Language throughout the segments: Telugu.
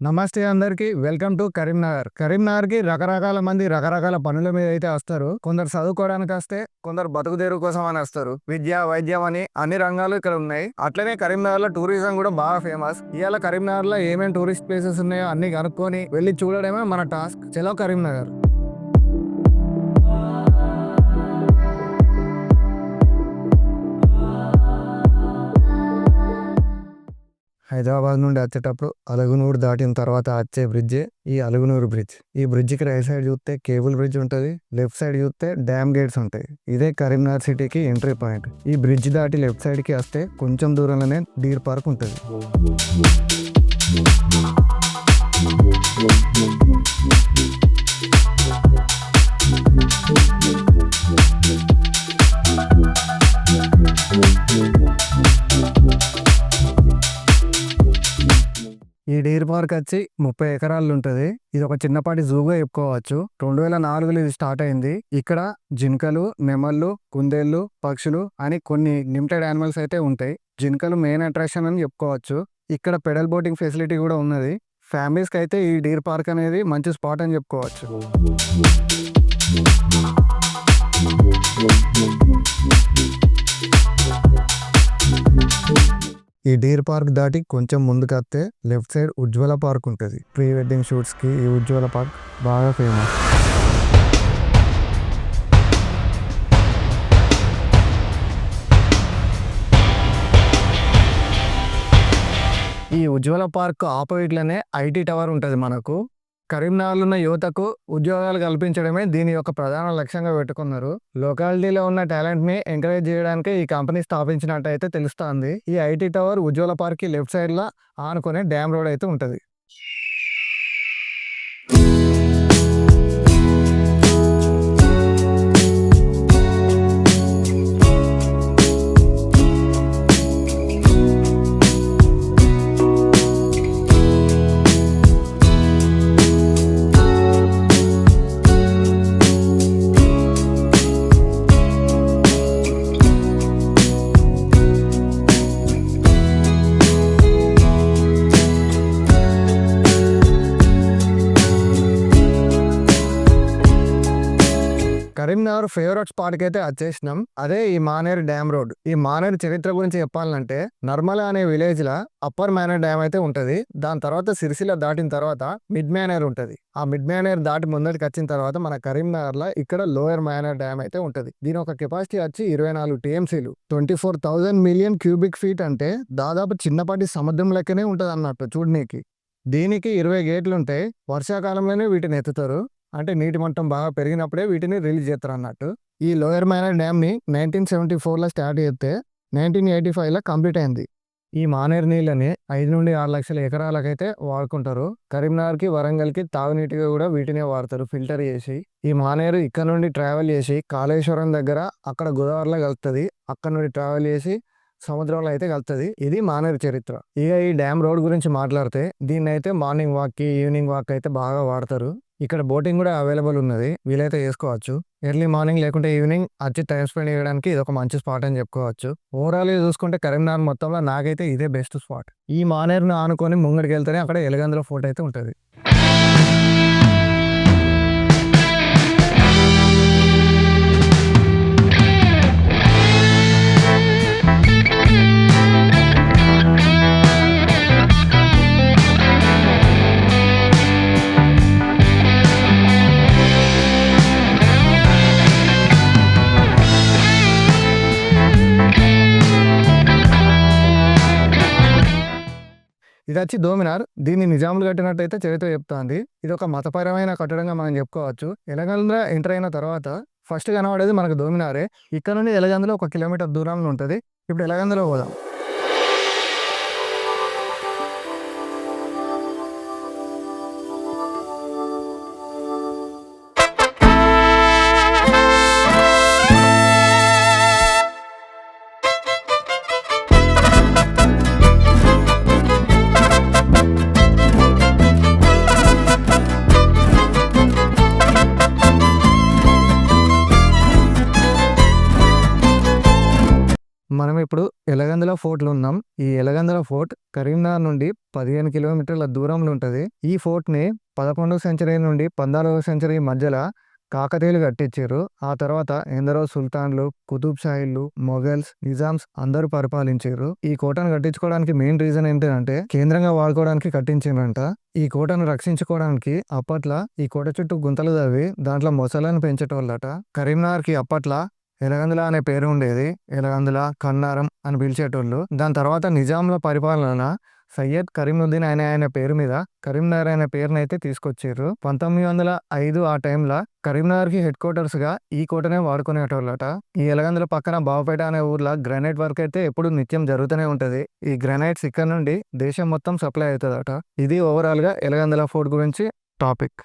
నమస్తే అందరికి. Welcome to Karimnagar. కరీంనగర్కి రకరకాల మంది రకరకాల పనుల మీద అయితే వస్తారు. కొందరు చదువుకోవడానికి వస్తే, కొందరు బతుకుదేరు కోసం అని వస్తారు. విద్య, వైద్యం అని అన్ని రంగాలు ఇక్కడ ఉన్నాయి. అట్లనే కరీంనగర్ లో టూరిజం కూడా బాగా ఫేమస్. ఇవాళ కరీంనగర్ లో ఏమేమి టూరిస్ట్ ప్లేసెస్ ఉన్నాయో అన్ని కనుక్కొని వెళ్ళి చూడడమే మన టాస్క్. చలో కరీంనగర్. హైదరాబాద్ నుండి వచ్చేటప్పుడు అలుగునూరు దాటిన తర్వాత వచ్చే బ్రిడ్జే ఈ అలుగునూరు బ్రిడ్జ్. ఈ బ్రిడ్జికి రైట్ సైడ్ చూస్తే కేబుల్ బ్రిడ్జ్ ఉంటుంది, లెఫ్ట్ సైడ్ చూస్తే డ్యామ్ గేట్స్ ఉంటాయి. ఇదే కరీంనగర్ సిటీకి ఎంట్రీ పాయింట్. ఈ బ్రిడ్జ్ దాటి లెఫ్ట్ సైడ్ కి వస్తే కొంచెం దూరంలోనే డీర్ పార్క్ ఉంటుంది. ఈ డీర్ పార్క్ వచ్చి 30 ఎకరాలు ఉంటుంది. ఇది ఒక చిన్నపాటి జూగా చెప్పుకోవచ్చు. 2004లో ఇది స్టార్ట్ అయింది. ఇక్కడ జింకలు, నెమళ్ళు, కుందేళ్లు, పక్షులు అని కొన్ని లిమిటెడ్ యానిమల్స్ అయితే ఉంటాయి. జింకలు మెయిన్ అట్రాక్షన్ అని చెప్పుకోవచ్చు. ఇక్కడ పెడల్ బోటింగ్ ఫెసిలిటీ కూడా ఉన్నది. ఫ్యామిలీస్కి అయితే ఈ డీర్ పార్క్ అనేది మంచి స్పాట్ అని చెప్పుకోవచ్చు. ఈ డీర్ పార్క్ దాటి కొంచెం ముందుకు వస్తే లెఫ్ట్ సైడ్ ఉజ్వల పార్క్ ఉంటుంది. ప్రీ వెడ్డింగ్ షూట్స్ కి ఈ ఉజ్వల పార్క్ బాగా ఫేమస్. ఈ ఉజ్వల పార్క్ ఆపోజిట్ లోనే ఐటీ టవర్ ఉంటుంది. మనకు కరీంనగర్లో ఉన్న యువతకు ఉద్యోగాలు కల్పించడమే దీని యొక్క ప్రధాన లక్ష్యంగా పెట్టుకున్నారు. లొకాలిటీలో ఉన్న టాలెంట్ ని ఎంకరేజ్ చేయడానికి ఈ కంపెనీ స్థాపించినట్టు అయితే తెలుస్తోంది. ఈ ఐటీ టవర్ ఉజ్వల పార్క్ కి లెఫ్ట్ సైడ్ లా ఆనుకునే డ్యామ్ రోడ్ అయితే ఉంటది. కరీంనగర్ ఫేవరెట్ స్పాట్ కి అయితే వచ్చేసినాం. అదే ఈ మానేరు డ్యామ్ రోడ్. ఈ మానేరు చరిత్ర గురించి చెప్పాలంటే నర్మల అనే విలేజ్ లా అప్పర్ మానేర్ డ్యామ్ అయితే ఉంటది. దాని తర్వాత సిరిసిల్ల దాటిన తర్వాత మిడ్ మానేర్ ఉంటది. ఆ మిడ్ మానేర్ దాటి ముందరికి వచ్చిన తర్వాత మన కరీంనగర్ లో ఇక్కడ లోయర్ మానేర్ డ్యామ్ అయితే ఉంటది. దీని ఒక కెపాసిటీ వచ్చి 24 టీఎంసీలు, 24,000 మిలియన్ క్యూబిక్ ఫీట్. అంటే దాదాపు చిన్నపాటి సముద్రం లెక్కనే ఉంటది అన్నట్టు చూడనీకి. దీనికి 20 గేట్లు ఉంటాయి. వర్షాకాలంలోనే వీటిని ఎత్తుతారు. అంటే నీటి మట్టం బాగా పెరిగినప్పుడే వీటిని రిలీజ్ చేస్తారు అన్నట్టు. ఈ లోయర్ మానేర్ డ్యామ్ ని 1974లో స్టార్ట్ చేస్తే 1985లో కంప్లీట్ అయింది. ఈ మానేర్ నీళ్ళని 5 నుండి 6 లక్షల ఎకరాలకైతే వాడుకుంటారు. కరీంనగర్కి, వరంగల్కి తాగునీటిగా కూడా వీటినే వాడతారు ఫిల్టర్ చేసి. ఈ మానేరు ఇక్కడ నుండి ట్రావెల్ చేసి కాళేశ్వరం దగ్గర అక్కడ గోదావరిలో కలుపుతుంది. అక్కడ నుండి ట్రావెల్ చేసి సముద్రంలో అయితే కలుపుతుంది. ఇది మానేరు చరిత్ర. ఇక ఈ డ్యామ్ రోడ్ గురించి మాట్లాడితే దీన్ని అయితే మార్నింగ్ వాక్ కి, ఈవినింగ్ వాక్ అయితే బాగా వాడతారు. ఇక్కడ బోటింగ్ కూడా అవైలబుల్ ఉన్నది, వీలైతే చేసుకోవచ్చు. ఎర్లీ మార్నింగ్ లేకుంటే ఈవినింగ్ వచ్చి టైం స్పెండ్ చేయడానికి ఇది ఒక మంచి స్పాట్ అని చెప్పుకోవచ్చు. ఓవరాల్ చూసుకుంటే కరీంనగర్ మొత్తంలో నాకైతే ఇదే బెస్ట్ స్పాట్. ఈ మానేరును ఆనుకొని ముంగడికి వెళ్తేనే అక్కడ ఎలగందుల ఫోర్ట్ అయితే ఉంటుంది. ఇది వచ్చి దోమినార్. దీన్ని నిజాములు కట్టినట్టయితే చరిత్ర చెప్తోంది. ఇది ఒక మతపరమైన కట్టడంగా మనం చెప్పుకోవచ్చు. ఎలగంద్ర ఎంటర్ అయిన తర్వాత ఫస్ట్ కనబడేది మనకు దోమినారే. ఇక్కడ నుండి ఎలగందులో 1 కిలోమీటర్ దూరంలో ఉంటుంది. ఇప్పుడు ఎలగందులో పోదాం. మనం ఇప్పుడు ఎలగందుల ఫోర్ట్‌లో ఉన్నాం. ఈ ఎలగందుల ఫోర్ట్ కరీంనగర్ నుండి 15 కిలోమీటర్ల దూరంలో ఉంటది. ఈ ఫోర్ట్‌ని 11వ సెంచరీ నుండి 14వ సెంచరీ మధ్యల కాకతీయులు కట్టించిర్రు. ఆ తర్వాత ఎందరో సుల్తాన్లు, కుతుబ్ షాహీలు, మొఘల్స్, నిజామ్స్ అందరూ పరిపాలించిర్రు. ఈ కోటను కట్టించుకోవడానికి మెయిన్ రీజన్ ఏంటంటే కేంద్రంగా వాడుకోవడానికి కట్టించిండ్రంట. ఈ కోటను రక్షించుకోవడానికి అప్పట్ల ఈ కోట చుట్టూ గుంతలు తవ్వి దాంట్లో మొసళ్ళను పెంచేటోళ్ళట. కరీంనగర్‌కి అప్పట్ల ఎలగందుల అనే పేరు ఉండేది. ఎలగందుల, కన్నారం అని పిలిచేటోళ్ళు. దాని తర్వాత నిజాంల పరిపాలన సయ్యద్ కరీముద్దీన్ ఆయన పేరు మీద కరీంనగర్ అనే పేరునైతే తీసుకొచ్చిర్రు. 1905 ఆ టైంలో కరీంనగర్‌కి హెడ్ క్వార్టర్స్‌గా ఈ కోటనే వాడుకునేటోళ్ళట. ఈ ఎలగందుల పక్కన బావపేట అనే ఊర్లో గ్రానైట్ వర్క్ అయితే ఎప్పుడు నిత్యం జరుగుతూనే ఉంటది. ఈ గ్రానైట్స్ ఇక్కడ నుండి దేశం మొత్తం సప్లై అవుతుందట. ఇది ఓవరాల్‌గా ఎలగందుల ఫోర్ట్ గురించి టాపిక్.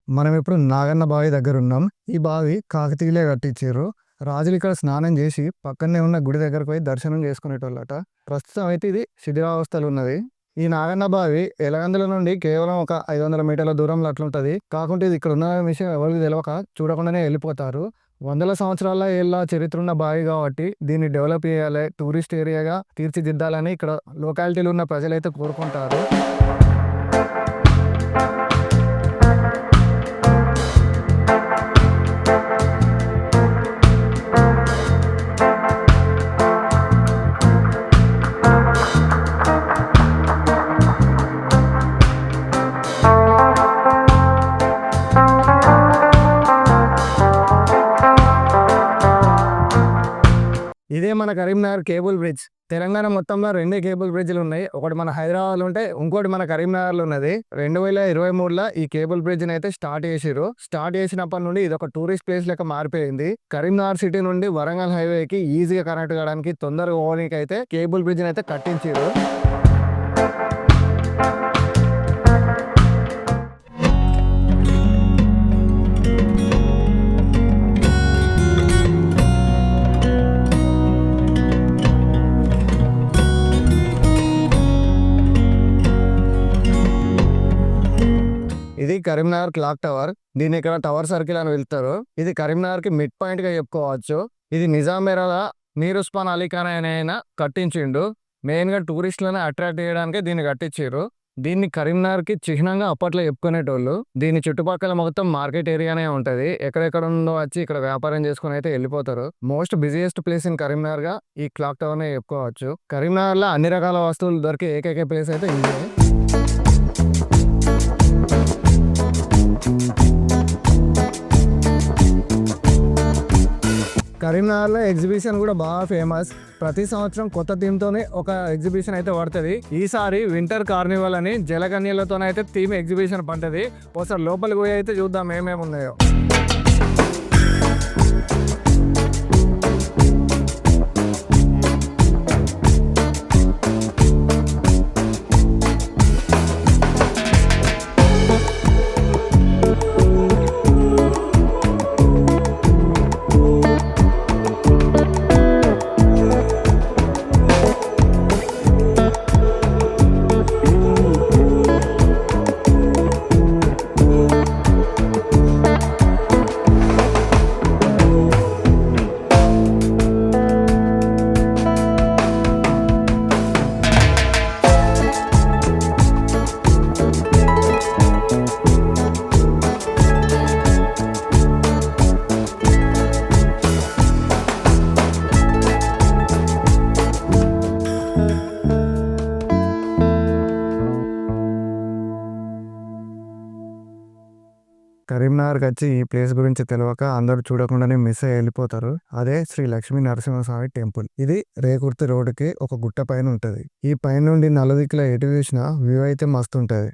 మనం ఇప్పుడు నాగన్న బావి దగ్గర ఉన్నాం. ఈ బావి కాకతీయులే కట్టించారు. రాజులు ఇక్కడ స్నానం చేసి పక్కనే ఉన్న గుడి దగ్గరకు పోయి దర్శనం చేసుకునేటోళ్ళట. ప్రస్తుతం అయితే ఇది శిథిలావస్థలు ఉన్నది. ఈ నాగన్న బావి ఎలగందుల నుండి కేవలం ఒక 500 మీటర్ల దూరంలో అట్లుంటది. కాకుంటే ఇది ఇక్కడ ఉన్న విషయం ఎవరికి తెలియక చూడకుండానే వెళ్ళిపోతారు. వందల సంవత్సరాల ఏళ్ళ చరిత్ర ఉన్న బావి కాబట్టి దీన్ని డెవలప్ చేయాలి, టూరిస్ట్ ఏరియాగా తీర్చిదిద్దాలని ఇక్కడ లోకాలిటీలో ఉన్న ప్రజలైతే కోరుకుంటారు. ఇదే మన కరీంనగర్ కేబుల్ బ్రిడ్జ్. తెలంగాణ మొత్తంలో 2 కేబుల్ బ్రిడ్జ్లు ఉన్నాయి. ఒకటి మన హైదరాబాద్లో ఉంటే ఇంకోటి మన కరీంనగర్లో ఉన్నది. 2023లో ఈ కేబుల్ బ్రిడ్జ్ని అయితే స్టార్ట్ చేసిర్రు. స్టార్ట్ చేసినప్పటి నుండి ఇది ఒక టూరిస్ట్ ప్లేస్ లెక్క మారిపోయింది. కరీంనగర్ సిటీ నుండి వరంగల్ హైవేకి ఈజీగా కనెక్ట్ కావడానికి తొందరగా పోవడానికి అయితే కేబుల్ బ్రిడ్జ్ని అయితే కట్టించారు. ఇది కరీంనగర్ క్లాక్ టవర్. దీన్ని ఇక్కడ టవర్ సర్కిల్ అని వెళ్తారు. ఇది కరీంనగర్ కి మిడ్ పాయింట్ గా చెప్పుకోవచ్చు. ఇది నిజాం ఎరాల మీర్ ఉస్మాన్ అలీ ఖాన్ ఆయన కట్టించిండు. మెయిన్ గా టూరిస్టులను అట్రాక్ట్ చేయడానికి దీన్ని కట్టించారు. దీన్ని కరీంనగర్ కి చిహ్నంగా అప్పట్లో చెప్పుకునేటోళ్ళు. దీని చుట్టుపక్కల మొత్తం మార్కెట్ ఏరియానే ఉంటది. ఎక్కడెక్కడ ఉందో వచ్చి ఇక్కడ వ్యాపారం చేసుకుని అయితే వెళ్ళిపోతారు. Most busiest place in Karimnagar గా ఈ క్లాక్ టవర్ నే చెప్పుకోవచ్చు. కరీంనగర్ లో అన్ని రకాల వస్తువులు దొరికే ఏకైక ప్లేస్ అయితే ఇదే. కరీంనగర్లో ఎగ్జిబిషన్ కూడా బాగా ఫేమస్. ప్రతి సంవత్సరం కొత్త థీమ్తోనే ఒక ఎగ్జిబిషన్ అయితే పడుతుంది. ఈసారి వింటర్ కార్నివల్ అని జలకన్యలతోనైతే థీమ్ ఎగ్జిబిషన్ పడ్డది. ఒకసారి లోపలికి పోయి అయితే చూద్దాం ఏమేమి ఉన్నాయో. కరీంనగర్కి వచ్చి ఈ ప్లేస్ గురించి తెలియక అందరూ చూడకుండానే మిస్ అయ్యి వెళ్ళిపోతారు. అదే శ్రీ లక్ష్మీ నరసింహస్వామి టెంపుల్. ఇది రేకుర్తి రోడ్డుకి ఒక గుట్ట పైన ఉంటది. ఈ పైన నుండి నలుదిక్కుల ఎటు చూసినా వ్యూ అయితే మస్తు ఉంటది.